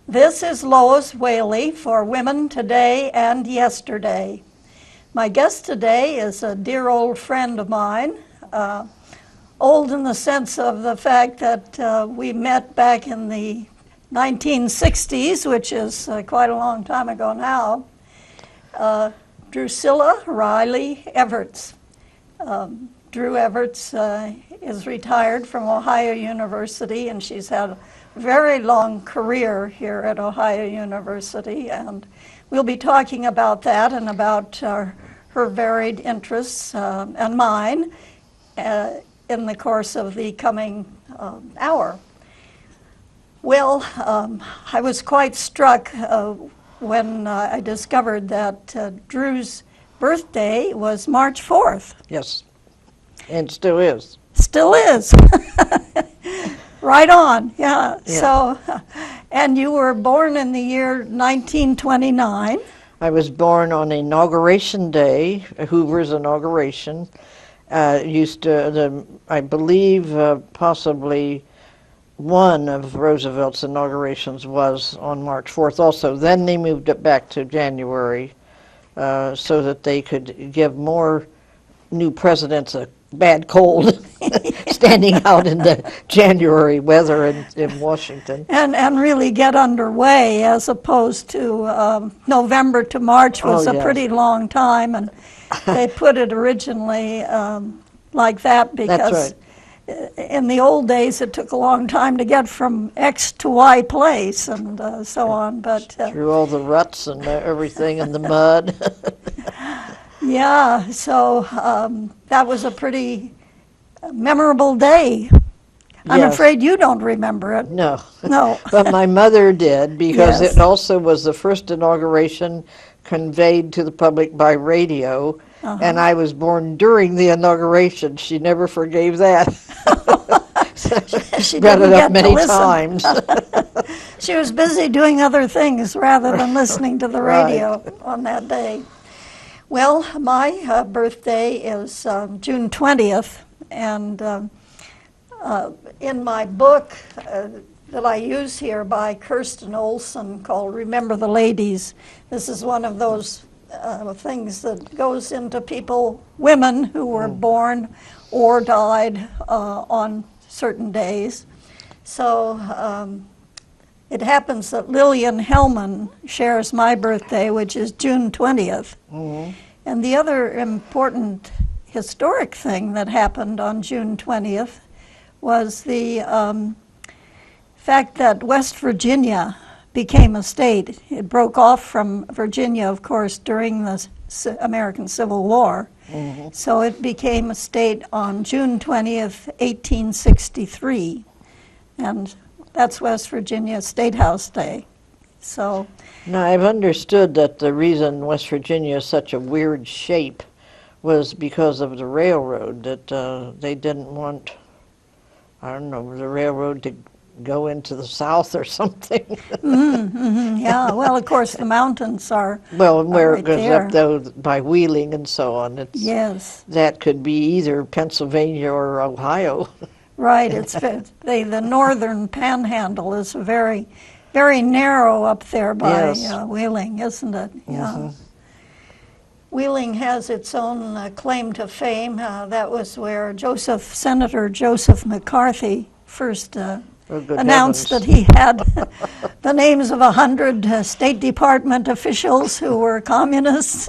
This is Lois Whaley for Women Today and Yesterday. My guest today is a dear old friend of mine, old in the sense of the fact that we met back in the 1960s, which is quite a long time ago now. Drusilla Riley Evarts. Drew Evarts is retired from Ohio University, and she's had a very long career here at Ohio University, and we'll be talking about that and about her varied interests and mine in the course of the coming hour. Well, I was quite struck when I discovered that Drew's birthday was March 4th. Yes, and still is. Still is. Right on, yeah. So, and you were born in the year 1929. I was born on Inauguration Day, Hoover's inauguration. I believe possibly one of Roosevelt's inaugurations was on March 4th also. Then they moved it back to January so that they could give more new presidents a bad cold standing out in the January weather in Washington. And really get underway, as opposed to November to March was a pretty long time, and they put it originally like that because in the old days it took a long time to get from X to Y place and so on. But through all the ruts and everything and the mud. Yeah, so that was a pretty memorable day. I'm afraid you don't remember it. No. No. But my mother did, because it also was the first inauguration conveyed to the public by radio, and I was born during the inauguration. She never forgave that. She brought didn't it up get many to listen. times. She was busy doing other things rather than listening to the radio on that day. Well, my birthday is June 20th, and in my book that I use here by Kirsten Olson called Remember the Ladies, this is one of those things that goes into women who were born or died on certain days. So it happens that Lillian Hellman shares my birthday, which is June 20th. Mm-hmm. And the other important historic thing that happened on June 20th was the fact that West Virginia became a state. It broke off from Virginia, of course, during the American Civil War. Mm-hmm. So it became a state on June 20th, 1863. And that's West Virginia State House Day. So now, I've understood that the reason West Virginia is such a weird shape was because of the railroad, that they didn't want, I don't know, the railroad to go into the south or something. Yeah, well, of course, the mountains are where right it goes there. up, though, by Wheeling and so on. That could be either Pennsylvania or Ohio. Right, the northern panhandle is very, very narrow up there by Wheeling, isn't it? Yeah. Mm-hmm. Wheeling has its own claim to fame. That was where Senator Joseph McCarthy first announced that he had the names of 100 State Department officials who were communists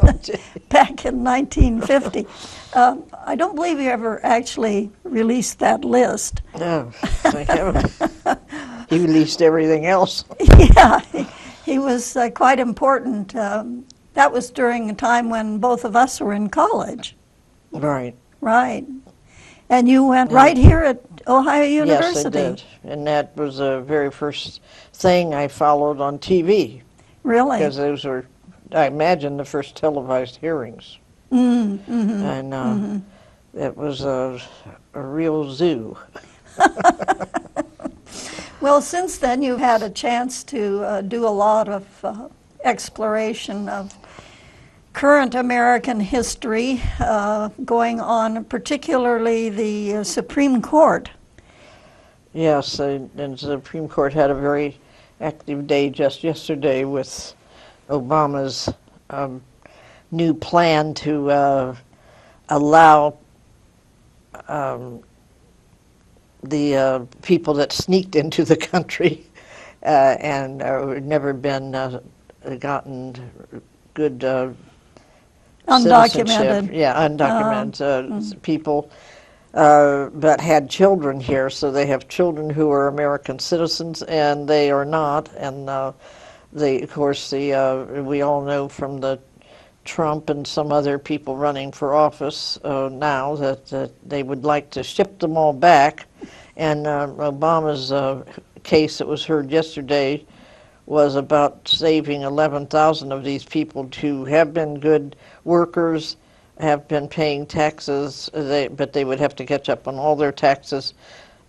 back in 1950. I don't believe he ever actually released that list. No, I haven't. He released everything else. Yeah, he was quite important. That was during a time when both of us were in college. Right. Right. And you went right here at Ohio University. Yes, I did. And that was the very first thing I followed on TV. Really? Because those were, I imagine, the first televised hearings. Mm-hmm. And it was a real zoo. Well, since then you've had a chance to do a lot of exploration of current American history going on, particularly the Supreme Court. Yes, and the Supreme Court had a very active day just yesterday with Obama's new plan to allow the people that sneaked into the country and never been gotten good citizenship. Undocumented. Yeah, undocumented people, but had children here, so they have children who are American citizens, and they are not. And they, of course, we all know from the Trump and some other people running for office now that they would like to ship them all back. And Obama's case that was heard yesterday was about saving 11,000 of these people who have been good workers, have been paying taxes, but they would have to catch up on all their taxes,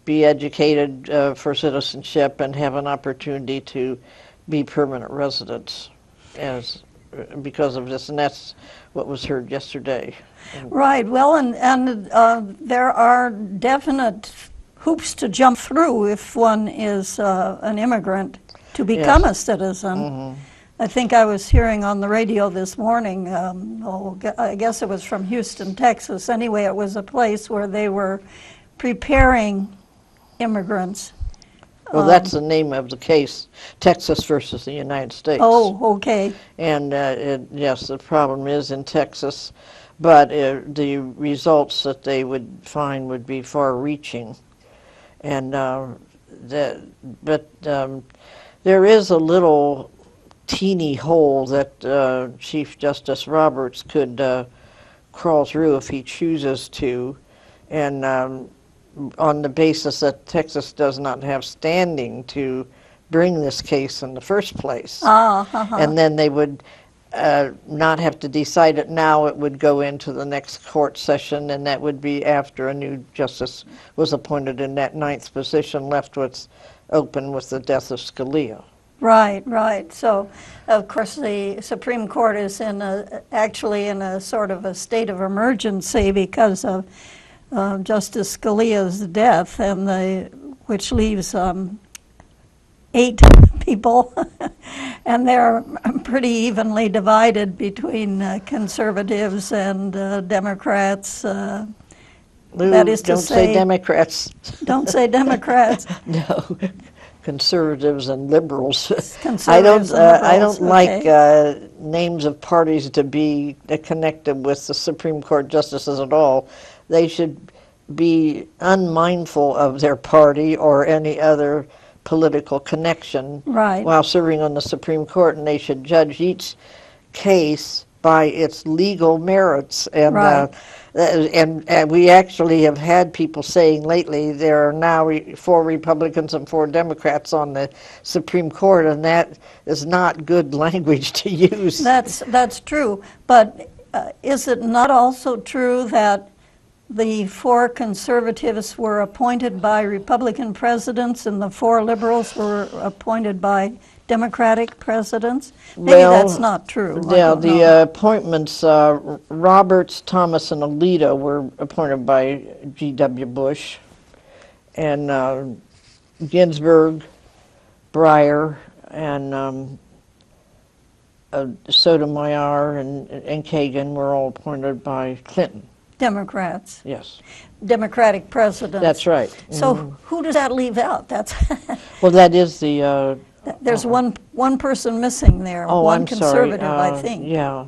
be educated for citizenship, and have an opportunity to be permanent residents because of this. And that's what was heard yesterday. Right. Well, and there are definite hoops to jump through if one is an immigrant to become a citizen. Mm-hmm. I think I was hearing on the radio this morning, I guess it was from Houston, Texas. Anyway, it was a place where they were preparing immigrants. Well, that's the name of the case, Texas versus the United States. Oh, okay. And yes, the problem is in Texas, but the results that they would find would be far-reaching. And there is a little teeny hole that Chief Justice Roberts could crawl through if he chooses to, and on the basis that Texas does not have standing to bring this case in the first place. And then they would not have to decide it now. It would go into the next court session, and that would be after a new justice was appointed in that ninth position, left what's open with the death of Scalia. Right, right. So, of course, the Supreme Court is actually in a sort of a state of emergency because of Justice Scalia's death, which leaves 8 people, and they're pretty evenly divided between conservatives and Democrats. That is to don't say Democrats. Don't say Democrats. No, conservatives and liberals. Conservatives I don't okay. like names of parties to be connected with the Supreme Court justices at all. They should be unmindful of their party or any other political connection while serving on the Supreme Court, and they should judge each case by its legal merits. And and we actually have had people saying lately there are now 4 Republicans and 4 Democrats on the Supreme Court, and that is not good language to use. That's true, but is it not also true that the 4 conservatives were appointed by Republican presidents and the 4 liberals were appointed by Democratic presidents? Maybe that's not true. Yeah, the appointments, Roberts, Thomas, and Alito were appointed by G.W. Bush, and Ginsburg, Breyer, and Sotomayor and Kagan were all appointed by Clinton. Democrats. Yes. Democratic presidents. That's right. So who does that leave out? That's well, that is the. There's one person missing there. Oh, one I'm conservative, sorry. I think. Yeah.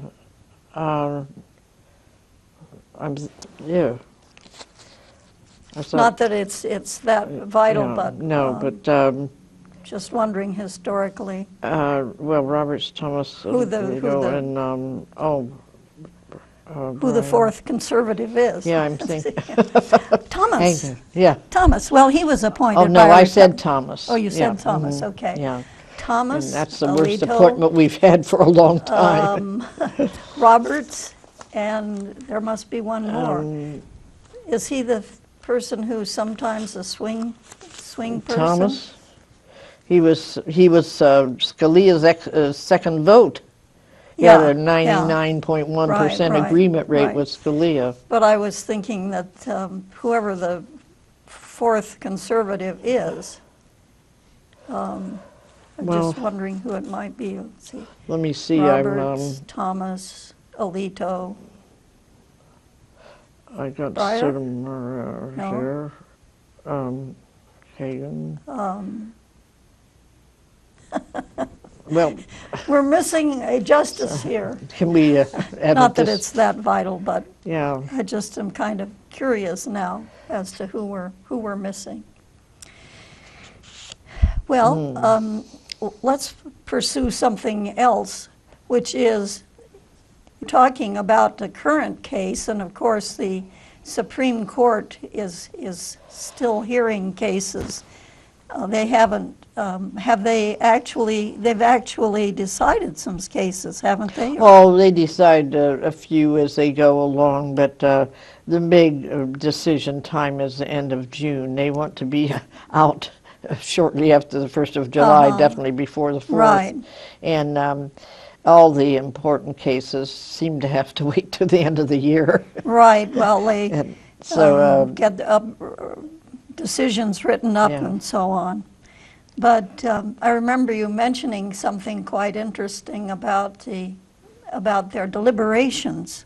Yeah. Not that it's that vital, yeah, but no, but just wondering historically. Well, Roberts, Thomas, who the fourth conservative is. Yeah, I'm thinking. Thomas. Yeah. Thomas. Well, he was appointed. Oh, no, I said Thomas. Oh, you said Thomas. Okay. Yeah. Thomas. And that's the worst appointment we've had for a long time. Roberts, and there must be one more. Is he the person who's sometimes a swing person? Thomas. He was Scalia's second vote. He had a 99.1% agreement rate with Scalia. But I was thinking that whoever the fourth conservative is, I'm Well, just wondering who it might be. Let's see. let me see. Roberts, Thomas, Alito. I got Breyer? Sotomayor No. here. Hagan. Well, We're missing a justice here. can we edit Not that this? it's that vital, but Yeah. I just am kind of curious now as to who we're missing. Well, let's pursue something else, which is talking about the current case, and of course the Supreme Court is still hearing cases. They haven't. They've actually decided some cases, haven't they? Well, they decide a few as they go along, but the big decision time is the end of June. They want to be out shortly after the 1st of July, definitely before the 4th. Right. And all the important cases seem to have to wait to the end of the year. Right. Well, they And so get decisions written up Yeah. and so on. But I remember you mentioning something quite interesting about their deliberations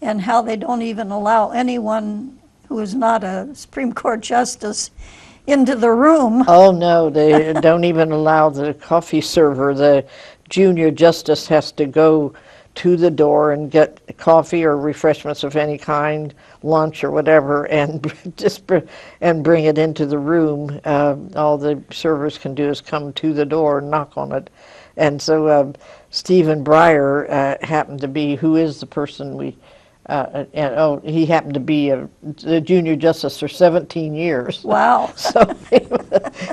and how they don't even allow anyone who is not a Supreme Court justice into the room. Oh, no, they don't even allow the coffee server. The junior justice has to go to the door and get coffee or refreshments of any kind, lunch or whatever, and and bring it into the room. All the servers can do is come to the door and knock on it. And so Stephen Breyer happened to be, who is the person we, he happened to be the junior justice for 17 years. Wow. So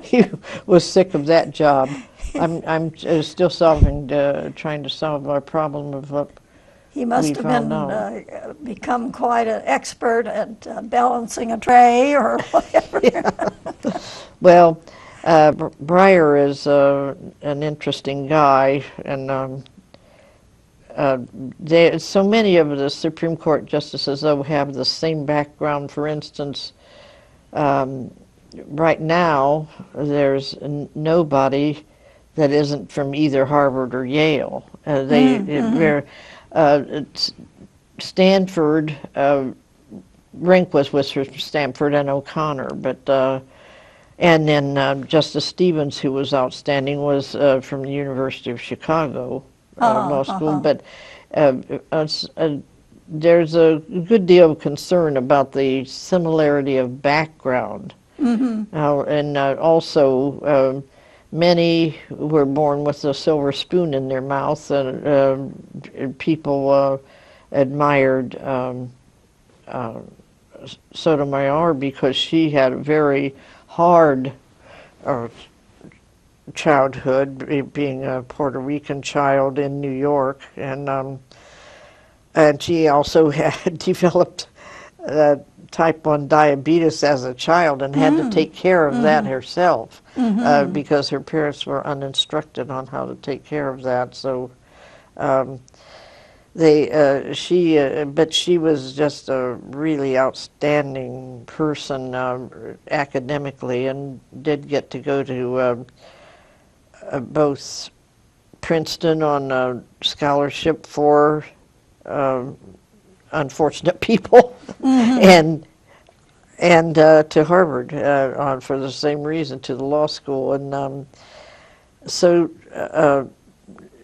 he was sick of that job. I'm still trying to solve our problem of what He must we have found been out. become quite an expert at balancing a tray or whatever. Well, Breyer is an interesting guy, and so many of the Supreme Court justices, though, have the same background. For instance, right now, there's nobody that isn't from either Harvard or Yale. Stanford, Rehnquist was from Stanford and O'Connor, but and then Justice Stevens, who was outstanding, was from the University of Chicago Law School. But there's a good deal of concern about the similarity of background, and also. Many were born with a silver spoon in their mouth, and people admired Sotomayor because she had a very hard childhood, being a Puerto Rican child in New York, and she also had developed type 1 diabetes as a child and had to take care of that herself because her parents were uninstructed on how to take care of that. So but she was just a really outstanding person academically, and did get to go to both Princeton on a scholarship for unfortunate people, and to Harvard for the same reason, to the law school. And so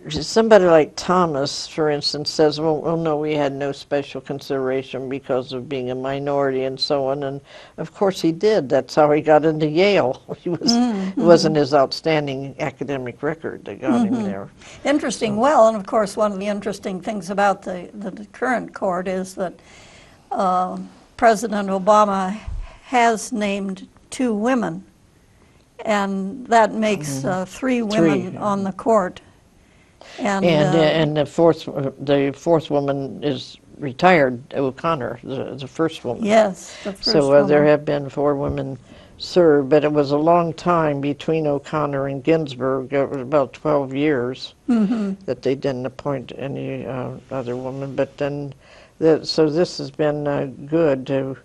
somebody like Thomas, for instance, says, well, no, we had no special consideration because of being a minority and so on. And of course he did. That's how he got into Yale. It wasn't his outstanding academic record that got him there. Interesting. Well, and of course, one of the interesting things about the current court is that President Obama has named 2 women, and that makes 3 women on the court. And the fourth woman is retired, O'Connor, the first woman. Yes, the first So woman. there have been 4 women served, but it was a long time between O'Connor and Ginsburg. It was about 12 years that they didn't appoint any other woman. But then, so this has been good to.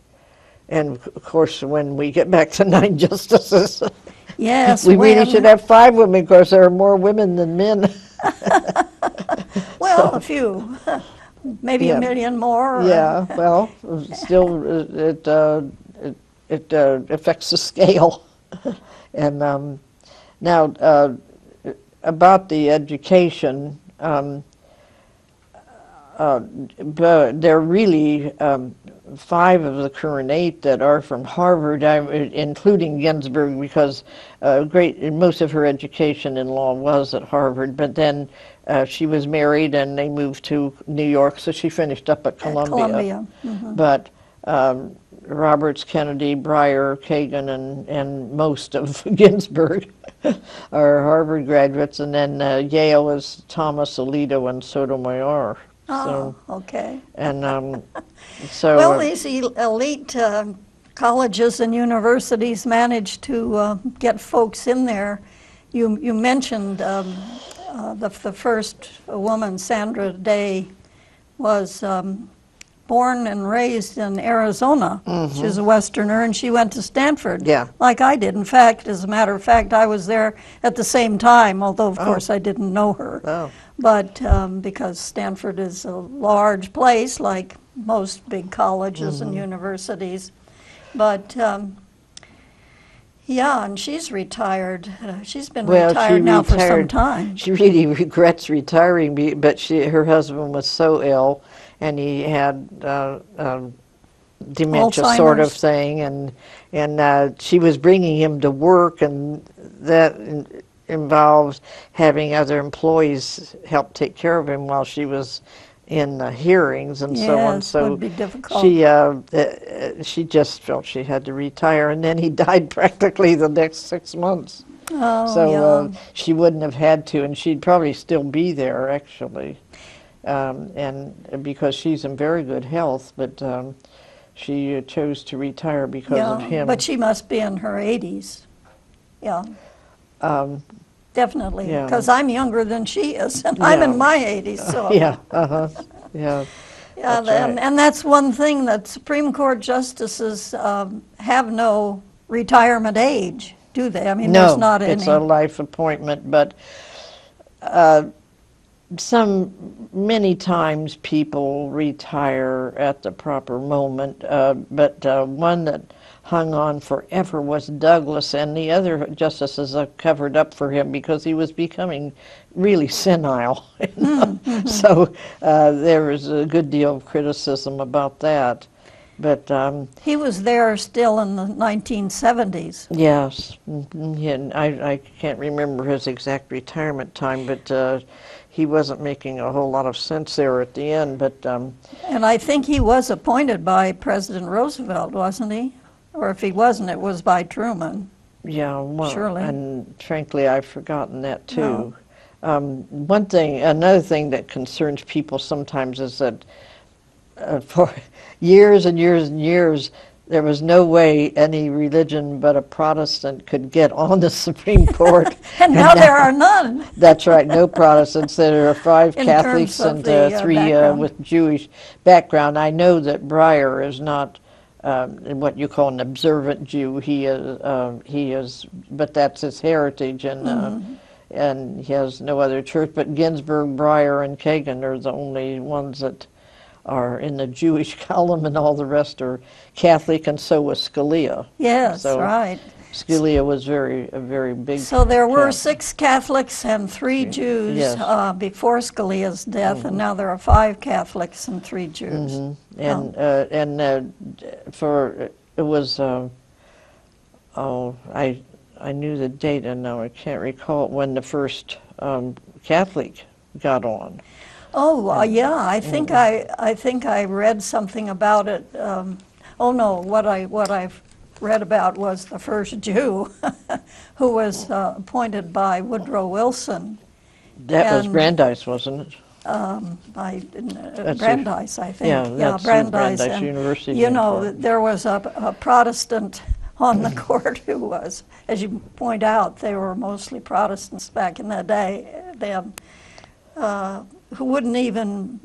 And of course, when we get back to 9 justices, Yes, We really when, should have 5 women because there are more women than men. well, a few, maybe a Yeah. million more. Yeah, well, still, it affects the scale. And now, about the education, but there are really 5 of the current 8 that are from Harvard, including Ginsburg, because most of her education in law was at Harvard. But then she was married, and they moved to New York, so she finished up at At Columbia. Columbia. But Roberts, Kennedy, Breyer, Kagan, and most of Ginsburg are Harvard graduates, and then Yale is Thomas, Alito, and Sotomayor. Oh, So, okay. and so Well, these elite colleges and universities manage to get folks in there. You mentioned the first woman, Sandra Day, was born and raised in Arizona. She's a Westerner, and she went to Stanford, Yeah. like I did. In fact, as a matter of fact, I was there at the same time, although, of course, I didn't know her. Oh. But because Stanford is a large place, like most big colleges and universities. But yeah, and she's retired. She's been retired now for some time. She really regrets retiring, but her husband was so ill, and he had dementia sort of Alzheimer's. thing, and she was bringing him to work, and that involved having other employees help take care of him while she was in hearings and so on. Yes, So would be difficult. she just felt she had to retire, and then he died practically the next 6 months. Oh, So yeah. she wouldn't have had to, and she'd probably still be there actually, and because she's in very good health, but she chose to retire because of Yeah, him. but she must be in her 80s. Yeah, definitely, yeah. because I'm younger than she is, and I'm Yeah. in my 80s. So Yeah, yeah, that's right. and that's one thing that Supreme Court justices have no retirement age, do they? I mean, there's No, not it's any. a life appointment, but many times people retire at the proper moment, but one that hung on forever was Douglas, and the other justices covered up for him because he was becoming really senile. So there was a good deal of criticism about that. But He was there still in the 1970s. yes, and I can't remember his exact retirement time, but he wasn't making a whole lot of sense there at the end. But And I think he was appointed by President Roosevelt, wasn't he? Or if he wasn't, it was by Truman. yeah, well, Surely. and frankly, I've forgotten that too. Another thing that concerns people sometimes is that for years and years and years, there was no way any religion but a Protestant could get on the Supreme Court. And now there are none. That's right, no Protestants. There are 5 In Catholics terms of and the 3 background. with Jewish background. I know that Breyer is not what you call an observant Jew. He is, but that's his heritage, and he has no other church. But Ginsburg, Breyer, and Kagan are the only ones that are in the Jewish column, and all the rest are Catholic, and so was Scalia. Yes, So right. Scalia was a very big. So there were Catholic. 6 Catholics and 3 Jews Yes. before Scalia's death, and now there are 5 Catholics and 3 Jews. And for it was I knew the date, and now I can't recall it, when the first Catholic got on. Oh, yeah, I think I read something about it. Oh no, what I've read about was the first Jew who was appointed by Woodrow Wilson. That was And, Brandeis, wasn't it? Brandeis, I think. Yeah, that's Brandeis And, University. you know, there was a Protestant on the court who was, as you point out, they were mostly Protestants back in that day, then, who wouldn't even,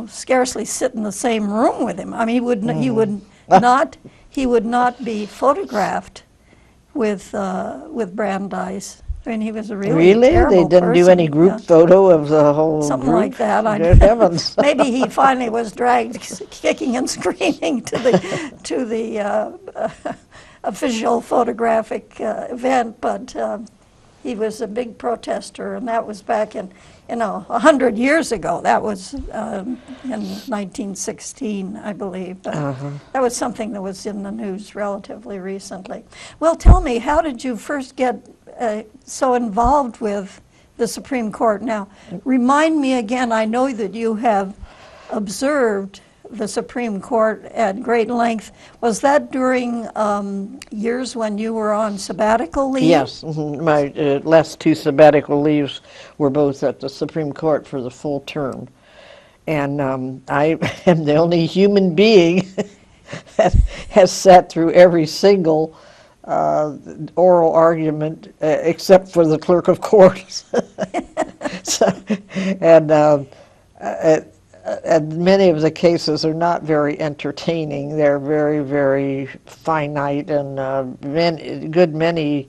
scarcely sit in the same room with him. I mean, he would not be photographed with Brandeis. I mean, he was a really Really? terrible They didn't do person. any group Yeah. photo of the whole Something group? like that. Good heavens. Maybe he finally was dragged kicking and screaming to the official photographic event, but he was a big protester, and that was back in 100 years ago. That was in 1916, I believe. But that was something that was in the news relatively recently. Well, tell me, how did you first get so involved with the Supreme Court? Now, remind me again, I know that you have observed the Supreme Court at great length. Was that during years when you were on sabbatical leave? Yes, my last two sabbatical leaves were both at the Supreme Court for the full term. And I am the only human being that has sat through every single oral argument except for the clerk of court. So, and many of the cases are not very entertaining. They're very, very finite, and many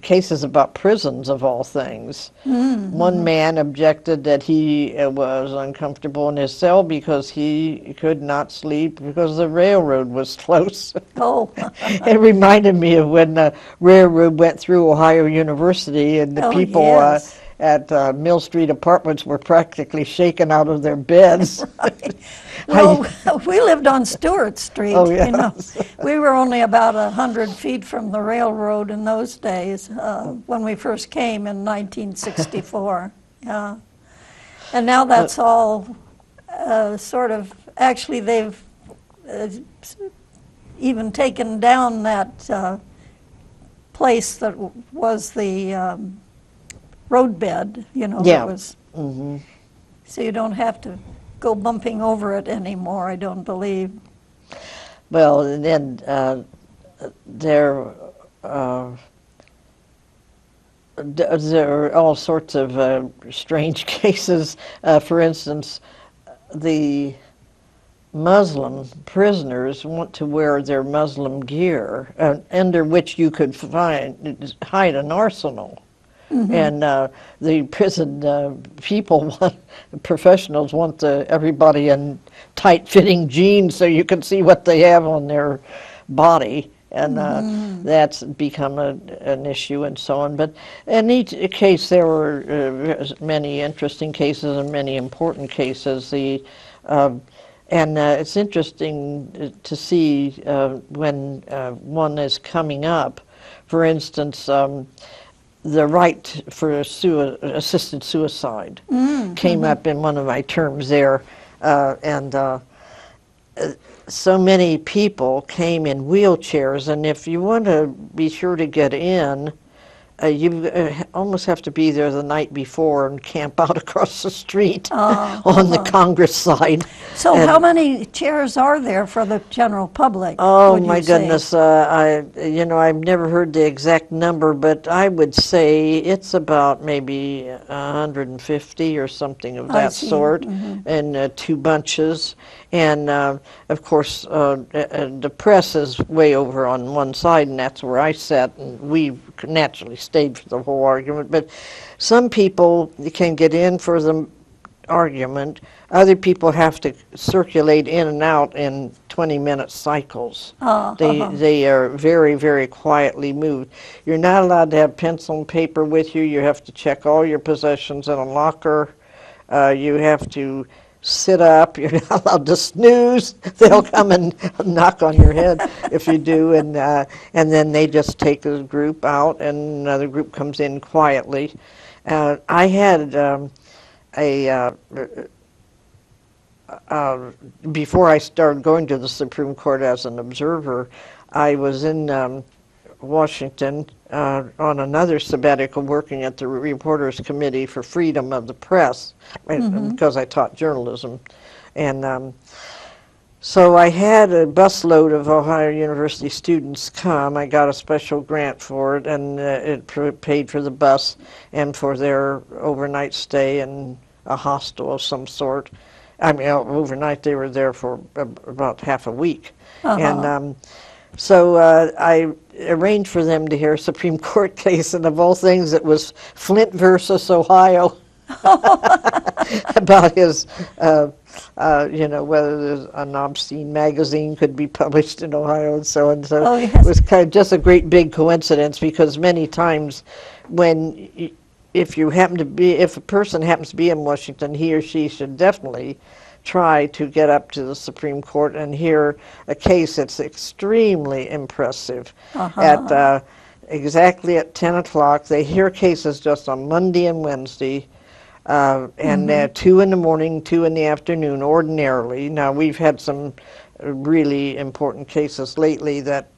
cases about prisons, of all things. One man objected that he was uncomfortable in his cell because he could not sleep because the railroad was close. Oh. It reminded me of when the railroad went through Ohio University, and the Oh, people yes. at Mill Street Apartments were practically shaken out of their beds. Well, we lived on Stewart Street. Oh, You know, yes. we were only about 100 feet from the railroad in those days when we first came in 1964. Yeah. And now that's all sort of, actually they've even taken down that place that was the roadbed, you know, Yeah. that was, so you don't have to go bumping over it anymore, I don't believe. Well, and then there are all sorts of strange cases. For instance, the Muslim prisoners want to wear their Muslim gear, under which you could hide an arsenal. And the prison people, professionals, want everybody in tight-fitting jeans so you can see what they have on their body. And that's become an issue and so on. But in each case, there were many interesting cases and many important cases. It's interesting to see when one is coming up. For instance, the right for assisted suicide came up in one of my terms there, so many people came in wheelchairs, and if you want to be sure to get in, you almost have to be there the night before and camp out across the street on the Congress side. So how many chairs are there for the general public? Oh would you my say? goodness! I've never heard the exact number, but I would say it's about maybe 150 or something of that sort, in two bunches. And of course, the press is way over on one side, and that's where I sat, and we naturally stayed for the whole argument. But some people can get in for the argument. Other people have to circulate in and out in 20-minute cycles. They are very, very quietly moved. You're not allowed to have pencil and paper with you. You have to check all your possessions in a locker. You have to sit up. You're not allowed to snooze. They'll come and knock on your head if you do, and then they just take the group out, and another group comes in quietly. I had before I started going to the Supreme Court as an observer, I was in Washington on another sabbatical working at the Reporters Committee for Freedom of the Press, because I taught journalism. And so I had a busload of Ohio University students come. I got a special grant for it, and it paid for the bus and for their overnight stay in a hostel of some sort. I mean, overnight they were there for about half a week. And So I arranged for them to hear a Supreme Court case, and of all things, it was Flint versus Ohio about his, whether an obscene magazine could be published in Ohio and so on. So Oh, it yes. was kind of just a great big coincidence, because many times when if a person happens to be in Washington, he or she should definitely try to get up to the Supreme Court and hear a case that's extremely impressive. At exactly at 10 o'clock. They hear cases just on Monday and Wednesday, and 2 in the morning, 2 in the afternoon ordinarily. Now, we've had some really important cases lately that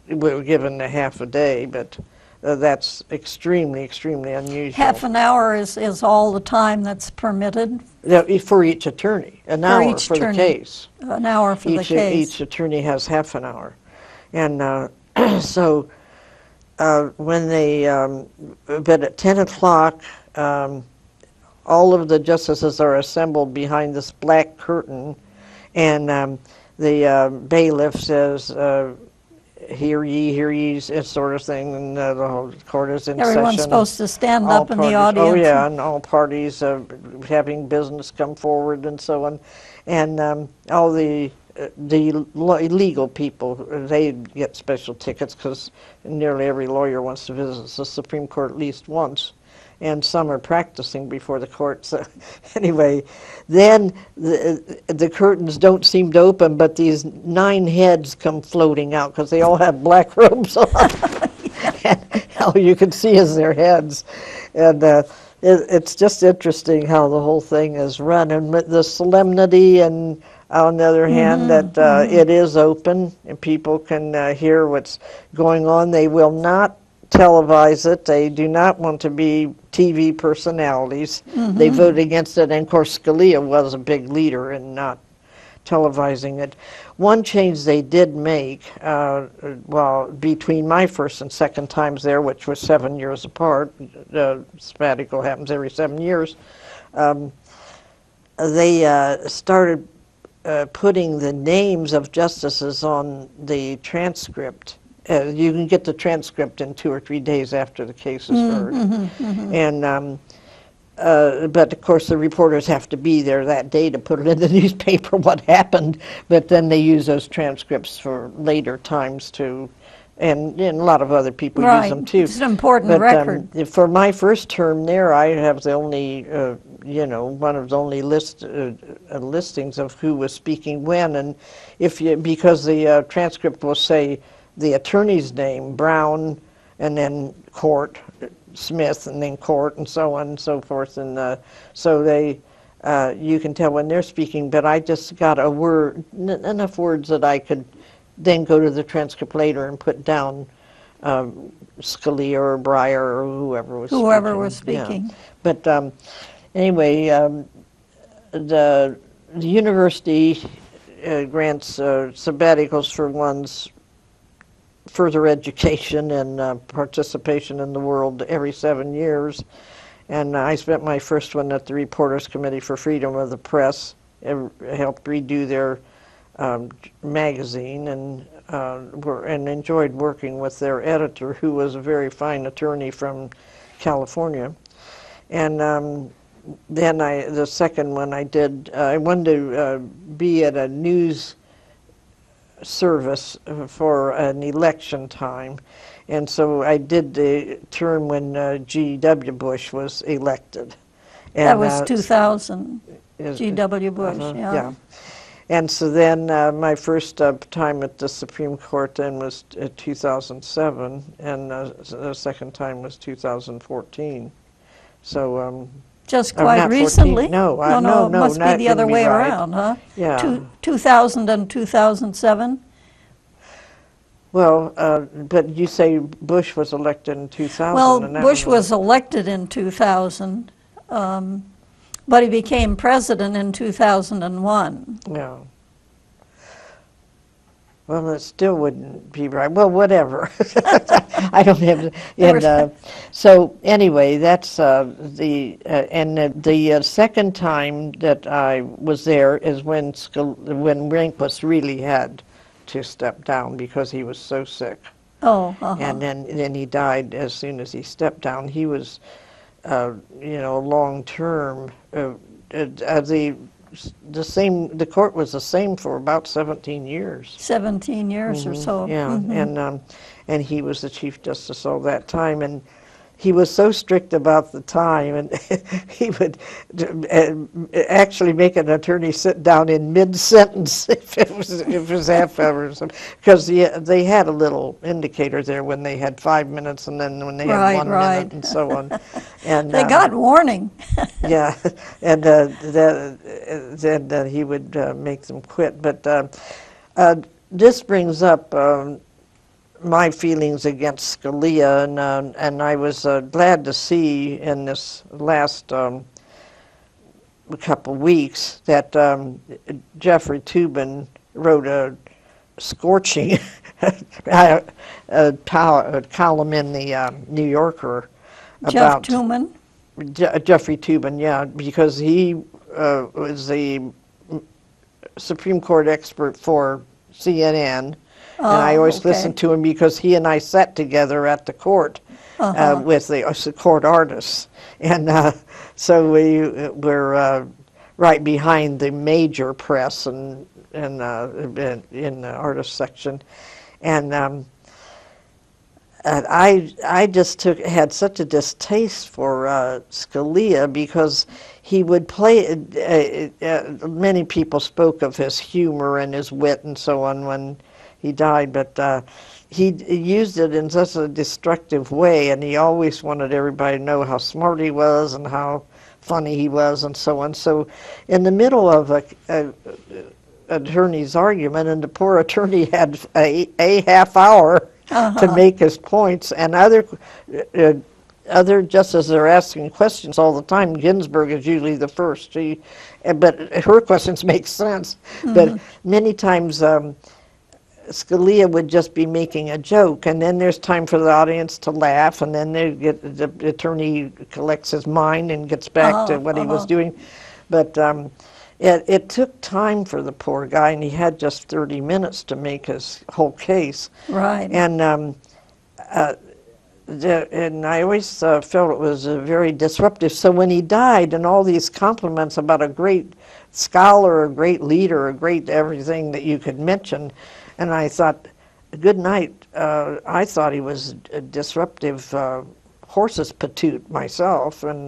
were given a half a day, but that's extremely, extremely unusual. Half an hour is all the time that's permitted? For each attorney, an hour for the case. An hour for the case. Each attorney has half an hour. And so when they, but at 10 o'clock, all of the justices are assembled behind this black curtain, and the bailiff says, hear ye, sort of thing, and the whole court is in session. Everyone's supposed to stand up in the audience. Oh, yeah, and all parties having business come forward and so on. And all the legal people, they get special tickets, because nearly every lawyer wants to visit the Supreme Court at least once. And some are practicing before the court. So anyway, then the curtains don't seem to open, but these 9 heads come floating out, because they all have black robes on. And all you can see is their heads. And it's just interesting how the whole thing is run. And the solemnity, and on the other hand, that it is open and people can hear what's going on. They will not televise it. They do not want to be TV personalities. They voted against it, and of course Scalia was a big leader in not televising it. One change they did make, between my first and second times there, which was 7 years apart, sabbatical happens every 7 years, they started putting the names of justices on the transcript. You can get the transcript in 2 or 3 days after the case is heard. And but of course the reporters have to be there that day to put it in the newspaper what happened, but then they use those transcripts for later times too, and a lot of other people use them too. It's an important record. For my first term there, I have the only, one of the only listings of who was speaking when, and because the transcript will say the attorney's name, Brown, and then Court, Smith, and then Court, and so on and so forth. And so they, you can tell when they're speaking, but I just got a word, enough words that I could then go to the transcript later and put down Scalia or Breyer or whoever was speaking. Yeah. But anyway, the university grants sabbaticals for one's further education and participation in the world every 7 years. And I spent my first one at the Reporters Committee for Freedom of the Press. It helped redo their magazine, and enjoyed working with their editor, who was a very fine attorney from California. And then the second one I did, I wanted to be at a news service for an election time, and so I did the term when G.W. Bush was elected. And, that was 2000, G.W. Bush, yeah. And so then my first time at the Supreme Court then was 2007, and the second time was 2014. So just quite recently? No, must be the other way around, huh? Yeah. 2000 and 2007? Well, but you say Bush was elected in 2000. Well, Bush was elected in 2000, but he became president in 2001. Yeah. Well, it still wouldn't be right. Well, whatever. I don't have. And so anyway, that's the second time that I was there is when Rehnquist really had to step down because he was so sick. Oh, And then he died as soon as he stepped down. He was, long term. The court was the same for about 17 years. 17 years or so. Yeah, and he was the Chief Justice all that time, and he was so strict about the time, and he would actually make an attorney sit down in mid-sentence if it was half hour or something, because they had a little indicator there when they had 5 minutes, and then when they had 1 minute, and so on. And they got warning. yeah, and then he would make them quit. But this brings up my feelings against Scalia, and I was glad to see in this last couple weeks that Jeffrey Toobin wrote a scorching column in the New Yorker about Jeffrey Toobin, yeah, because he was the Supreme Court expert for CNN. And I always listened to him because he and I sat together at the court with the court artists. And so we were right behind the major press and in the artist section. And I just had such a distaste for Scalia because he would play, many people spoke of his humor and his wit and so on when he died, but he used it in such a destructive way, and he always wanted everybody to know how smart he was and how funny he was and so on. So in the middle of a attorney's argument, and the poor attorney had a half hour to make his points, and other justices are asking questions all the time. Ginsburg is usually the first, but her questions make sense. But many times Scalia would just be making a joke, and then there's time for the audience to laugh, and then the attorney collects his mind and gets back to what he was doing. But it took time for the poor guy, and he had just 30 minutes to make his whole case. Right. And I always felt it was very disruptive. So when he died, and all these compliments about a great scholar, a great leader, a great everything that you could mention, and I thought, good night. I thought he was a disruptive horse's patoot myself, and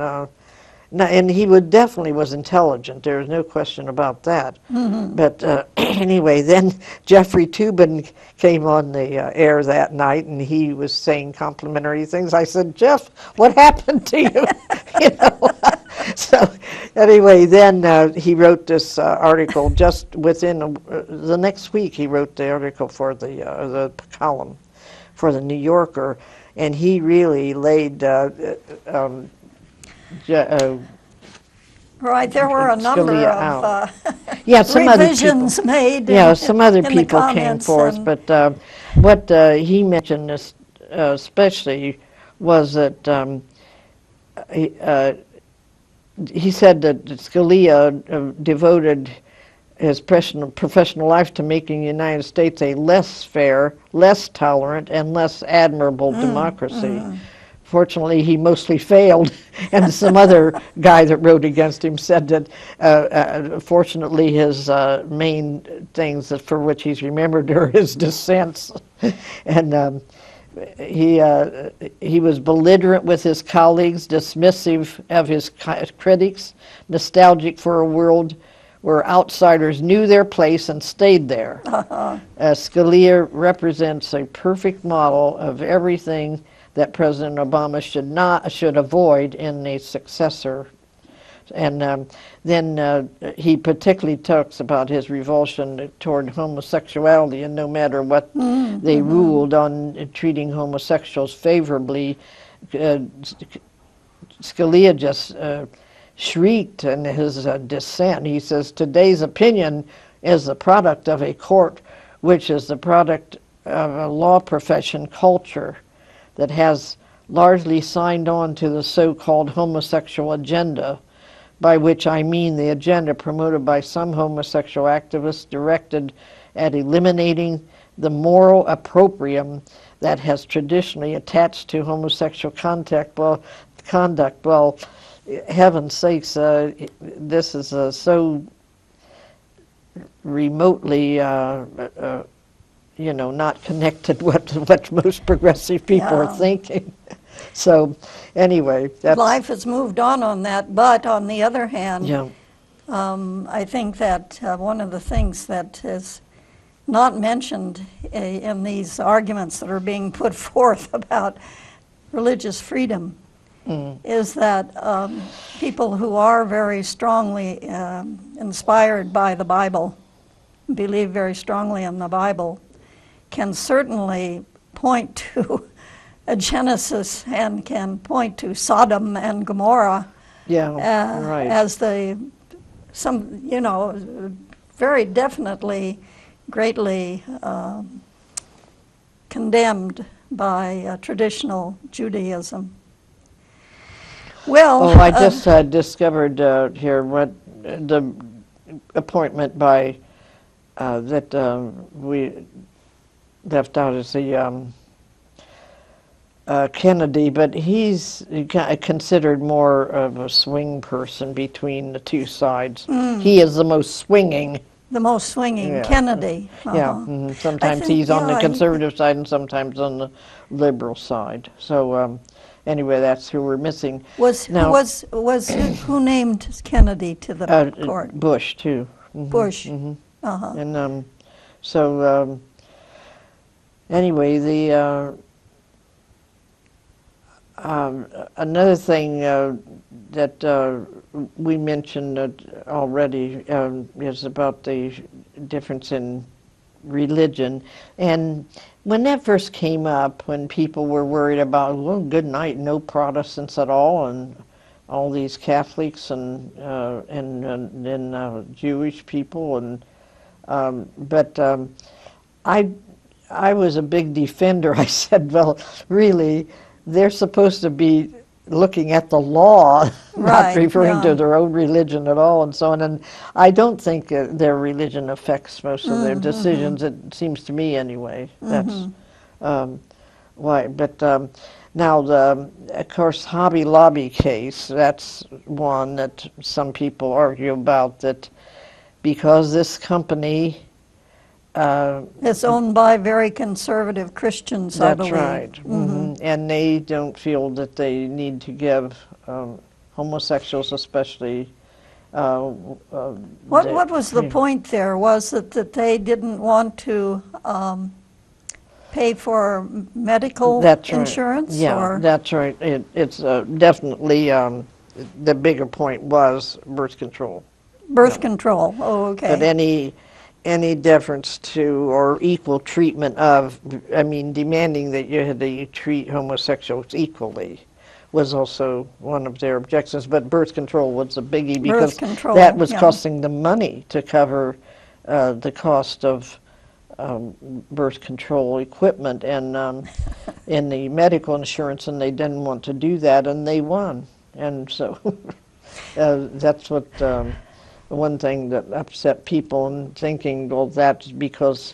he definitely was intelligent. There was no question about that. But anyway, then Jeffrey Toobin came on the air that night, and he was saying complimentary things. I said, Jeff, what happened to you? You know. So anyway, then he wrote this article just within the next week. He wrote the article for the column for the New Yorker, and he really laid right, there were a number of some revisions made. Some other people came forth, but what he mentioned especially was that he said that Scalia devoted his professional life to making the United States a less fair, less tolerant, and less admirable democracy. Fortunately, he mostly failed, and some other guy that wrote against him said that fortunately his main things for which he's remembered are his dissents. And he was belligerent with his colleagues, dismissive of his critics, nostalgic for a world where outsiders knew their place and stayed there. Scalia represents a perfect model of everything that President Obama should avoid in a successor. And then he particularly talks about his revulsion toward homosexuality, and no matter what they ruled on treating homosexuals favorably, Scalia just shrieked in his dissent. He says, today's opinion is the product of a court which is the product of a law profession culture that has largely signed on to the so-called homosexual agenda, by which I mean the agenda promoted by some homosexual activists directed at eliminating the moral opprobrium that has traditionally attached to homosexual conduct. Well, heaven's sakes, this is so remotely, not connected what most progressive people are thinking. So, anyway, life has moved on that. But on the other hand, yeah. I think that one of the things that is not mentioned in these arguments that are being put forth about religious freedom is that people who are very strongly inspired by the Bible, believe very strongly in the Bible, can certainly point to a Genesis and can point to Sodom and Gomorrah as very definitely greatly condemned by traditional Judaism. Well, I just discovered here what the appointment by that we left out is the Kennedy, but he's considered more of a swing person between the two sides. He is the most swinging. The most swinging, Kennedy. Yeah, sometimes he's on the conservative side and sometimes on the liberal side. So anyway, that's who we're missing. Who named Kennedy to the court? Bush too. Bush. And so anyway, the another thing that we mentioned already is about the difference in religion. And when that first came up, when people were worried about, well, good night, no Protestants at all, and all these Catholics and Jewish people, and but I was a big defender. I said, well, really, they're supposed to be looking at the law, not referring to their own religion at all, and so on. And I don't think their religion affects most of their decisions. It seems to me, anyway. That's why. But now, of course, Hobby Lobby case. That's one that some people argue about, that because this company. It's owned by very conservative Christians, I believe. That's right. And they don't feel that they need to give homosexuals especially... what was the point there? Was it that they didn't want to pay for medical insurance? Yeah, that's right. It's definitely... the bigger point was birth control. Birth control, oh, okay. But any deference to or equal treatment of, demanding that you had to treat homosexuals equally was also one of their objections. But birth control was a biggie because that was costing them money to cover the cost of birth control equipment and in the medical insurance, and they didn't want to do that, and they won. And so that's what... one thing that upset people, and thinking, well, that's because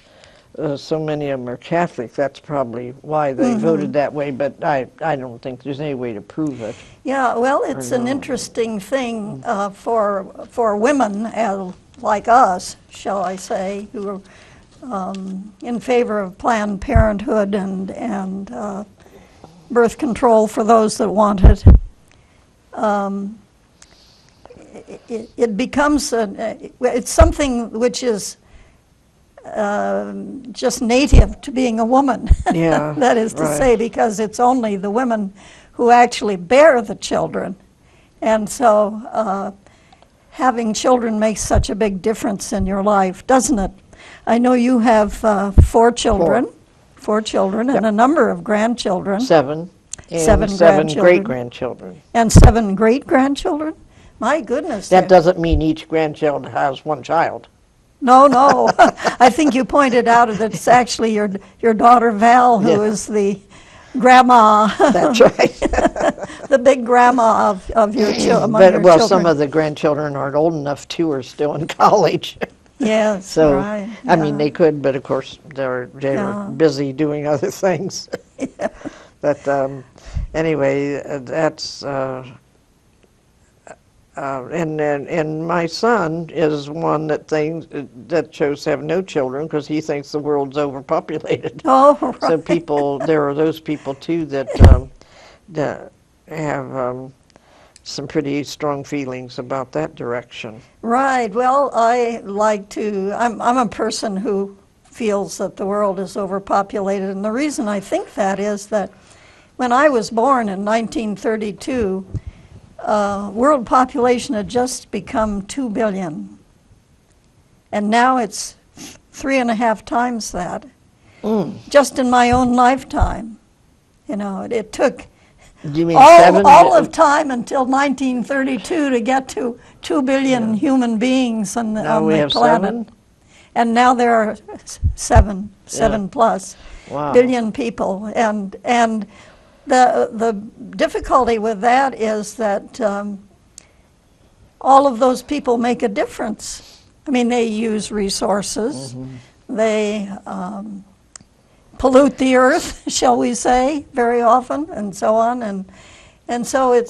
so many of them are Catholic. That's probably why they voted that way, but I don't think there's any way to prove it. Yeah, well, it's an interesting thing for women like us, shall I say, who are in favor of Planned Parenthood and birth control for those that want it. It becomes it's something which is just native to being a woman. Yeah, that is to say, because it's only the women who actually bear the children, and so having children makes such a big difference in your life, doesn't it? I know you have 4 children, and a number of grandchildren. 7. And 7 great-grandchildren. And 7 great-grandchildren? My goodness. That doesn't mean each grandchild has 1 child. No. I think you pointed out that it's actually your daughter Val who is the grandma. That's right. The big grandma of your children. Well, some of the grandchildren aren't old enough, too, are still in college. Yes, So, right. I mean, they could, but of course, they were Yeah. busy doing other things. But anyway, that's and my son is one that thinks that chose to have no children because he thinks the world's overpopulated. Oh, right. So there are those people too that have some pretty strong feelings about that direction. Right. Well, I'm a person who feels that the world is overpopulated, and the reason I think that is that when I was born in 1932, world population had just become 2 billion, and now it's 3.5 times that. Just in my own lifetime. You know, it took You mean all of time until 1932 to get to 2 billion human beings on the, Now on we the have planet. 7? And now there are seven plus Wow. billion people. And the difficulty with that is that all of those people make a difference. I mean, they use resources. They pollute the earth, shall we say, very often, and so on. And so it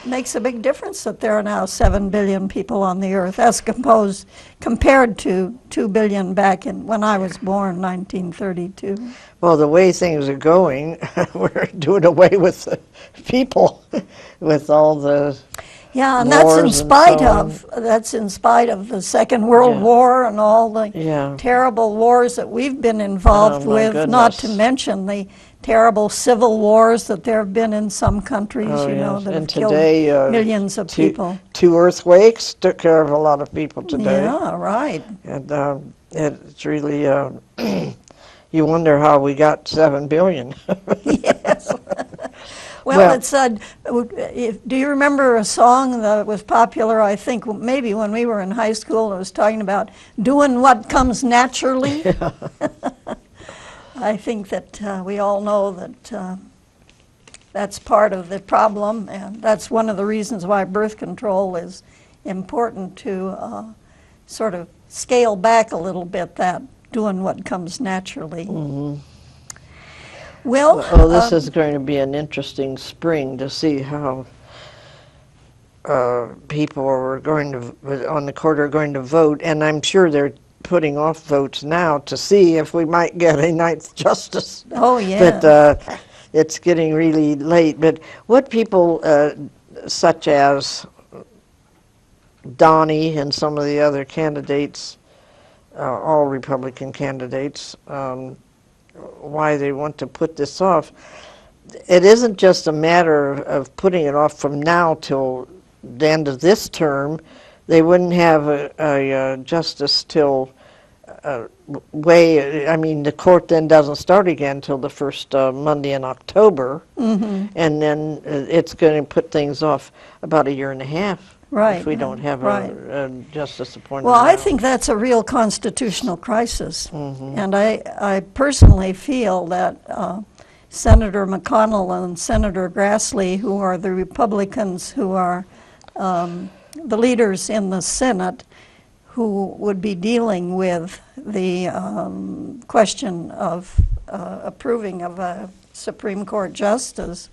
makes a big difference that there are now 7 billion people on the earth, as compared to 2 billion back when I was born, 1932. Well, the way things are going, we're doing away with the people, with all the Yeah, and that's in wars and spite so on. of the Second World Yeah. War and all the Yeah. terrible wars that we've been involved Oh, my with, not to goodness. mention the terrible civil wars that there have been in some countries, Oh, you know, yes. that And have killed today, millions of people. two earthquakes took care of a lot of people today. Yeah, right. And it's really, you wonder how we got 7 billion. Yes. Well, Well- it's do you remember a song that was popular, I think, maybe when we were in high school? It was talking about doing what comes naturally. I think that we all know that that's part of the problem, and that's one of the reasons why birth control is important, to sort of scale back a little bit that doing what comes naturally. Well, Oh, this is going to be an interesting spring to see how people are going to, on the court, are going to vote, and I'm sure they're putting off votes now to see if we might get a ninth justice. oh yeah. But it's getting really late. But what people such as Donnie and some of the other candidates, all Republican candidates, why they want to put this off, it isn't just a matter of putting it off from now till the end of this term. They wouldn't have a justice till I mean, the court then doesn't start again till the first Monday in October, and then it's going to put things off about 1.5 years. Right, If we don't have right. a justice appointed. Well, I now. think that's a real constitutional crisis. And I personally feel that Senator McConnell and Senator Grassley, who are the Republicans who are the leaders in the Senate, who would be dealing with the question of approving of a Supreme Court justice,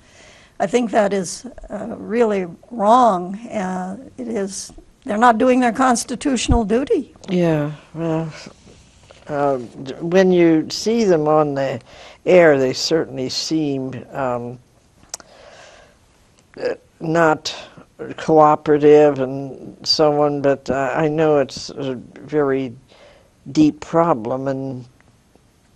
I think that is really wrong. They're not doing their constitutional duty. Yeah, well, when you see them on the air, they certainly seem not cooperative and so on, but I know it's a very deep problem, and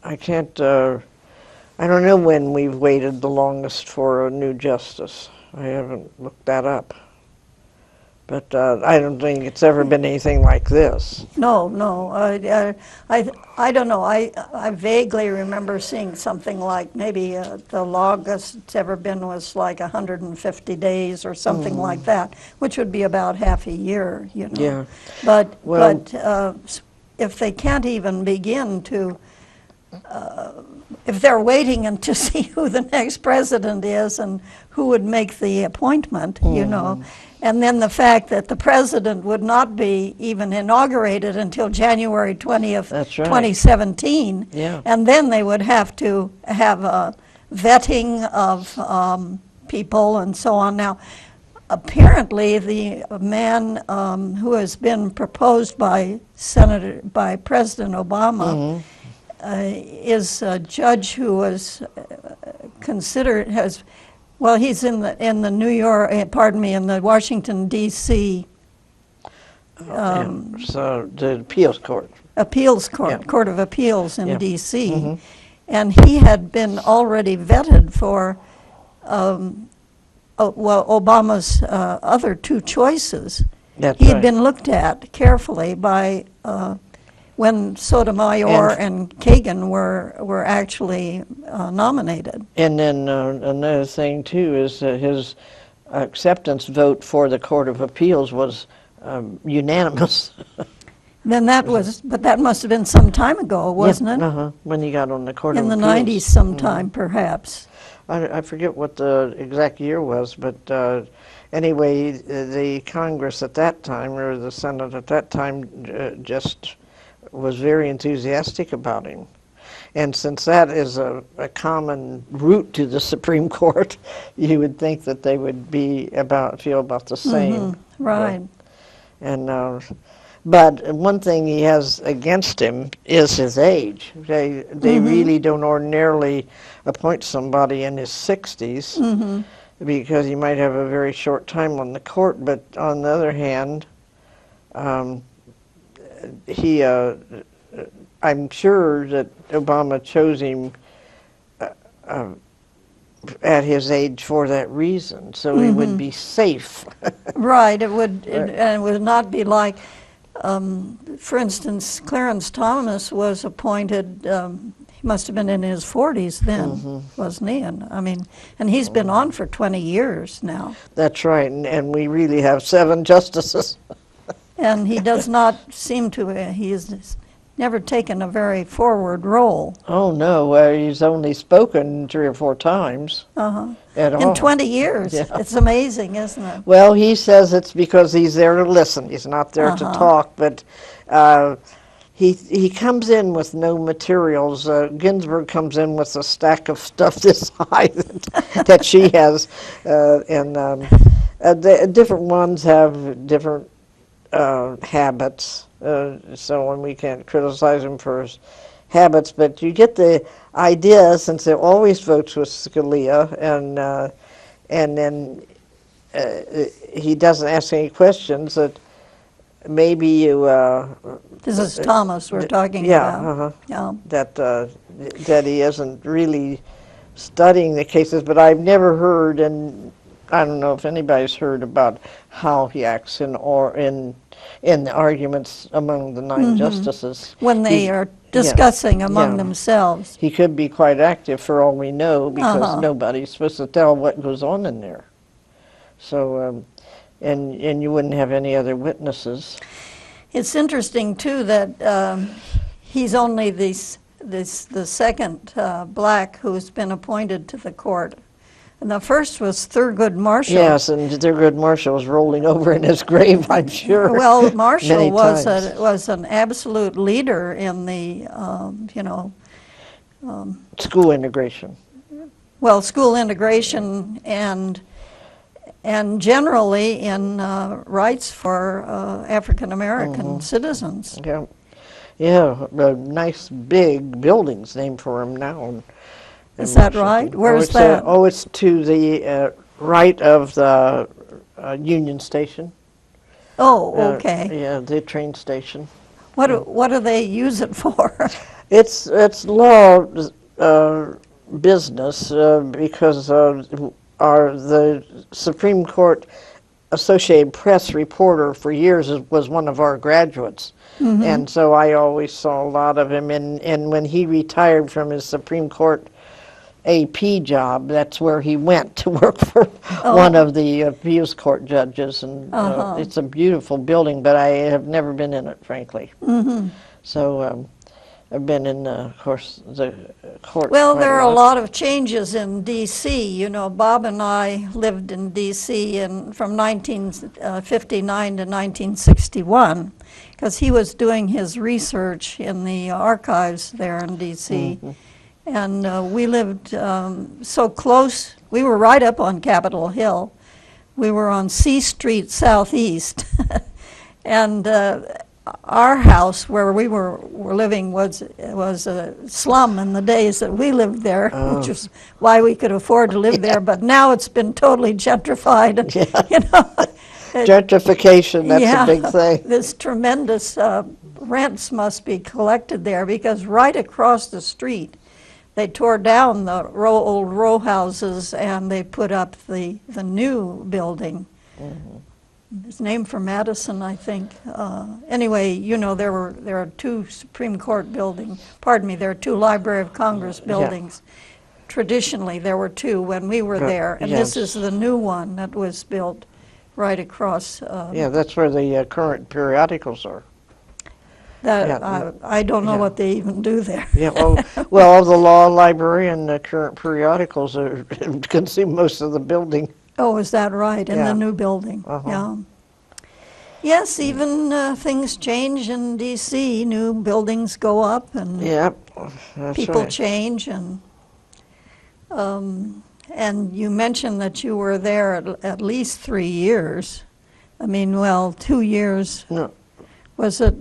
I can't, I don't know when we've waited the longest for a new justice. I haven't looked that up. But I don't think it's ever been anything like this. No, I don't know. I vaguely remember seeing something like maybe the longest it's ever been was like 150 days or something like that, which would be about half a year, you know. Yeah. But Well, if they can't even begin to, if they're waiting and to see who the next president is and who would make the appointment, you know, And then the fact that the president would not be even inaugurated until January 20th, That's right. 2017. Yeah. And then they would have to have a vetting of people and so on. Now, apparently, the man who has been proposed by President Obama is a judge who was considered he's in the New York, in the Washington D.C. So the appeals court. Appeals court, Yeah. Court of Appeals in Yeah. D.C. And he had been already vetted for Obama's other two choices. That's He had right. been looked at carefully by when Sotomayor and Kagan were actually nominated. And then another thing too is that his acceptance vote for the Court of Appeals was unanimous. Then that must have been some time ago, wasn't it? Uh-huh. When he got on the Court In of the Appeals. 90s sometime, perhaps. I forget what the exact year was, but anyway, the Congress at that time, or the Senate at that time, just was very enthusiastic about him. And since that is a common route to the Supreme Court, you would think that they would feel about the same. Right. But one thing he has against him is his age. They really don't ordinarily appoint somebody in his 60s because he might have a very short time on the court. But on the other hand, I'm sure that Obama chose him at his age for that reason, so he would be safe. Right. It would not be like. For instance, Clarence Thomas was appointed, he must have been in his 40s then, wasn't he? And he's been on for 20 years now. That's right, and we really have 7 justices. And he does not seem to, he's never taken a very forward role. Oh, no, he's only spoken 3 or 4 times at all. In 20 years. Yeah. It's amazing, isn't it? Well, he says it's because he's there to listen. He's not there to talk, but he comes in with no materials. Ginsburg comes in with a stack of stuff this high that she has, and the different ones have different habits, so we can't criticize him for his habits, but you get the idea, since it always votes with Scalia, and then he doesn't ask any questions, that maybe you... This is Thomas we're talking about. Yeah. That he isn't really studying the cases, but I've never heard, and I don't know if anybody's heard about how he acts in the arguments among the 9 justices. When they are discussing among themselves. He could be quite active for all we know, because nobody's supposed to tell what goes on in there. So, and you wouldn't have any other witnesses. It's interesting too that he's only the second black who's been appointed to the court. And the first was Thurgood Marshall. Yes, and Thurgood Marshall was rolling over in his grave, I'm sure. Well, Marshall was was an absolute leader in the, school integration. Well, school integration and generally in rights for African American citizens. Yeah, nice big buildings named for him now. Is that right? Where's that? It's to the right of the Union Station. Oh, okay. Yeah, the train station. What do they use it for? It's law business because the Supreme Court Associated Press reporter for years was one of our graduates. And so I always saw a lot of him. And when he retired from his Supreme Court AP job, that's where he went to work for one of the appeals court judges, and it's a beautiful building, but I have never been in it, frankly. So I've been in, of course, the courts Well, quite there a are a lot. lot of changes in D.C. You know, Bob and I lived in D.C. From 1959 to 1961 because he was doing his research in the archives there in D.C. Mhm. And we lived so close. We were right up on Capitol Hill. We were on C Street Southeast. And our house where we were living was a slum in the days that we lived there, which is why we could afford to live there. But now it's been totally gentrified. Yeah. You know, Gentrification, that's a big thing. this tremendous rents must be collected there because right across the street, they tore down the old row houses and they put up the new building. Mhm. It's named for Madison, I think. Anyway, you know, there are two Supreme Court buildings. Pardon me, there are two Library of Congress buildings. Yeah. Traditionally, there were two when we were there, and yes. this is the new one that was built right across. Yeah, that's where the current periodicals are. I don't know what they even do there. Yeah, well, the law library and the current periodicals are consume most of the building. Oh, is that right? In the new building, yeah. Yes, even things change in D.C. New buildings go up, and people change, and you mentioned that you were there at least 3 years. I mean, well, 2 years. No. Was it?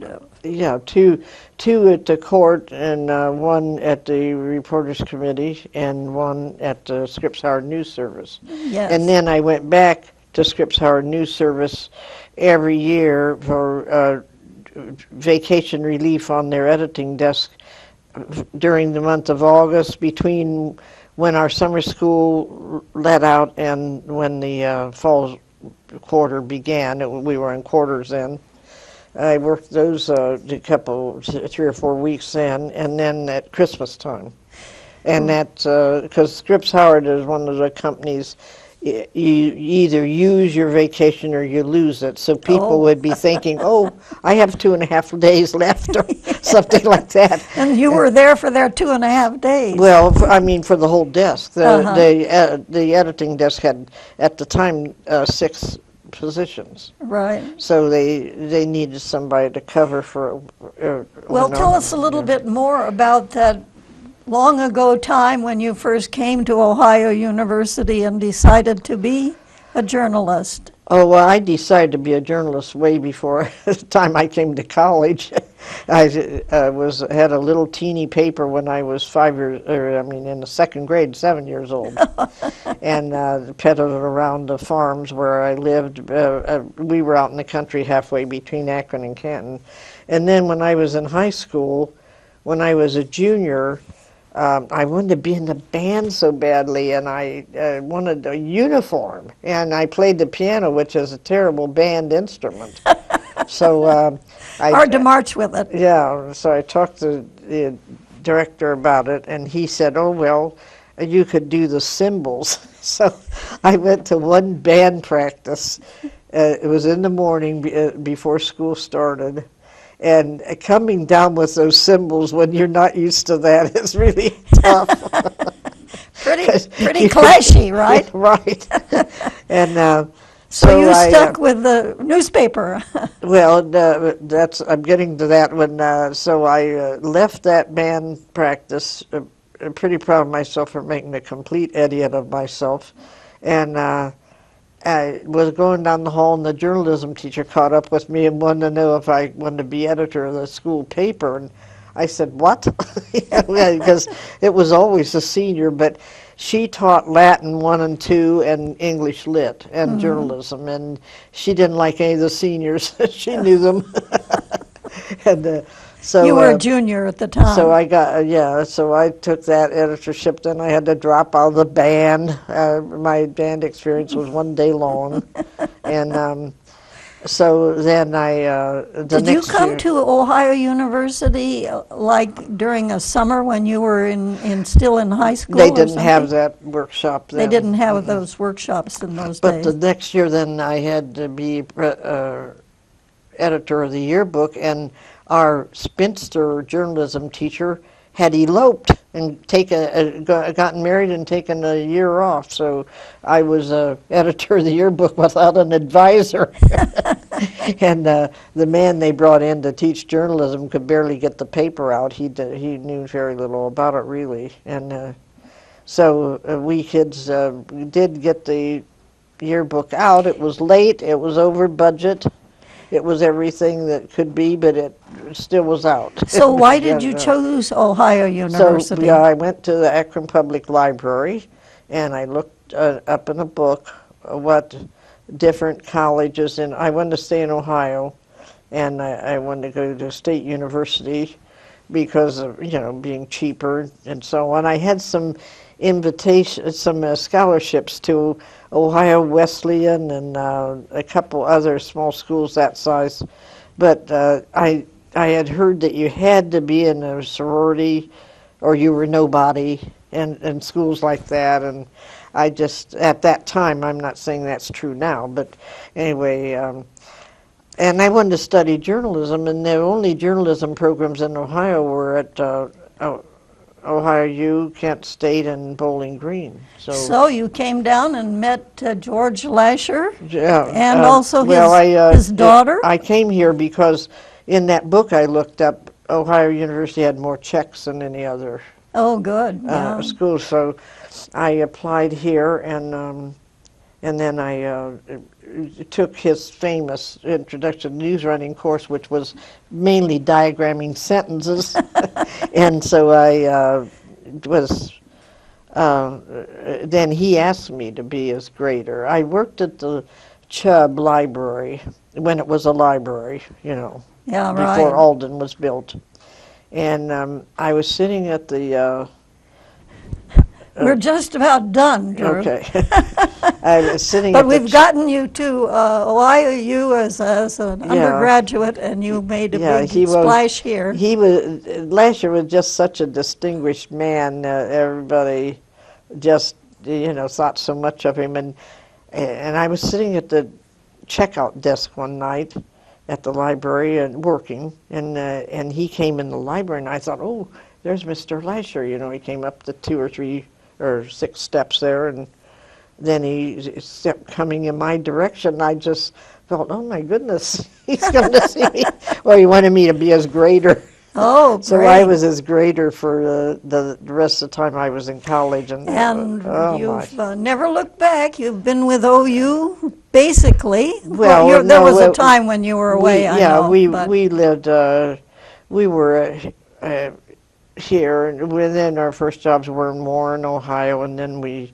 Yeah, two at the court, and one at the Reporters Committee, and one at the Scripps Howard News Service. Yes. And then I went back to Scripps Howard News Service every year for vacation relief on their editing desk during the month of August, between when our summer school let out and when the fall quarter began. We were in quarters then. I worked those a couple, 3 or 4 weeks then, and then at Christmas time. And that's because Scripps Howard is one of the companies, you either use your vacation or you lose it. So people would be thinking, oh, I have 2.5 days left, or something like that. And you were there for their 2.5 days. Well, I mean, for the whole desk. The editing desk had, at the time, 6 positions. Right. So they needed somebody to cover for. Well, tell us a little bit more about that long ago time when you first came to Ohio University and decided to be a journalist. Oh, well, I decided to be a journalist way before the time I came to college. I had a little teeny paper when I was in the second grade, 7 years old, and peddled it around the farms where I lived. We were out in the country halfway between Akron and Canton. And then when I was in high school, when I was a junior, I wanted to be in the band so badly, and I wanted a uniform. And I played the piano, which is a terrible band instrument. So hard to march with it. Yeah, so I talked to the director about it, and he said, oh, well, you could do the cymbals. So I went to one band practice. It was in the morning before school started. And coming down with those cymbals when you're not used to that is really tough. pretty clashy, right? Right. And so you stuck with the newspaper. Well, I'm getting to that one. So I left that band practice. I'm pretty proud of myself for making a complete idiot of myself. And I was going down the hall, and the journalism teacher caught up with me and wanted to know if I wanted to be editor of the school paper. And I said, what? Because it was always the senior, but she taught Latin 1 and 2 and English Lit and journalism, and she didn't like any of the seniors. She knew them. And so you were a junior at the time. So I got so I took that editorship. Then I had to drop out of the band. My band experience was 1 day long, and so then I. Did you come to Ohio University like during a summer when you were still in high school? They didn't have that workshop then. They didn't have those workshops in those days. But the next year, then I had to be editor of the yearbook, and our spinster journalism teacher had eloped and gotten married and taken a year off. So I was editor of the yearbook without an advisor. And the man they brought in to teach journalism could barely get the paper out. He knew very little about it, really. And so we kids did get the yearbook out. It was late. It was over budget. It was everything that could be, but it still was out. So why did you choose Ohio University? So, I went to the Akron Public Library, and I looked up in a book what different colleges, and I wanted to stay in Ohio, and I wanted to go to State University because of, being cheaper and so on. I had some scholarships to Ohio Wesleyan and a couple other small schools that size, but I had heard that you had to be in a sorority or you were nobody and schools like that, and I just, at that time, I'm not saying that's true now, but anyway, and I wanted to study journalism, and the only journalism programs in Ohio were at Ohio U, Kent State, and Bowling Green. So you came down and met George Lasher, yeah, and also well, his daughter? I came here because in that book I looked up, Ohio University had more Czechs than any other school. So I applied here, and then I took his famous introduction to news writing course, which was mainly diagramming sentences. And so I then he asked me to be his grader. I worked at the Chubb Library when it was a library, before Alden was built. And I was sitting at the we're just about done, Drew. Okay. I was sitting but we've gotten you to Ohio U as an undergraduate, and you made a big splash here. Lasher was just such a distinguished man. Everybody just, thought so much of him. And I was sitting at the checkout desk one night at the library and working, and he came in the library, and I thought, oh, there's Mr. Lasher. He came up the 2 or 3 or 6 steps there, and then he kept coming in my direction. I just felt, oh my goodness, he's going to see me. Well, he wanted me to be his grader. Oh, great. So I was his grader for the rest of the time I was in college. And you've never looked back. You've been with OU, basically. Well, there was a time when you were away, we lived, we were here, and then our first jobs were in Warren, Ohio, and then we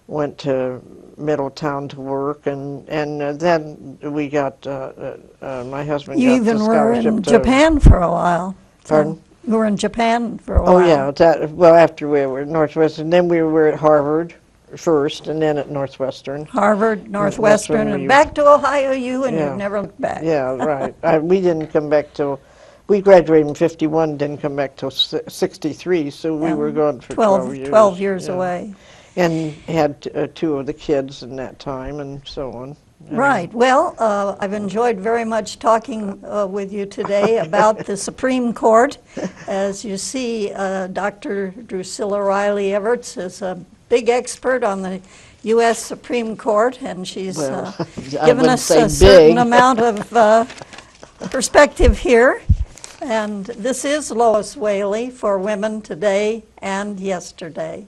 went to Middletown to work, and then we got, my husband you got even the were scholarship in Japan for a while. Pardon? You were in Japan for a while. Oh, yeah. After we were at Northwestern, then we were at Harvard first, and then at Northwestern. Harvard, Northwestern, and back to Ohio U, and you've never looked back. Yeah, right. We didn't come back till, we graduated in 51, didn't come back till 63, so we were gone for 12 years. 12 years away. And had 2 of the kids in that time, and so on. Right. Well, I've enjoyed very much talking with you today about the Supreme Court. As you see, Dr. Drusilla Riley Evarts is a big expert on the U.S. Supreme Court, and she's given us a certain amount of perspective here. And this is Lois Whaley for Women Today and Yesterday.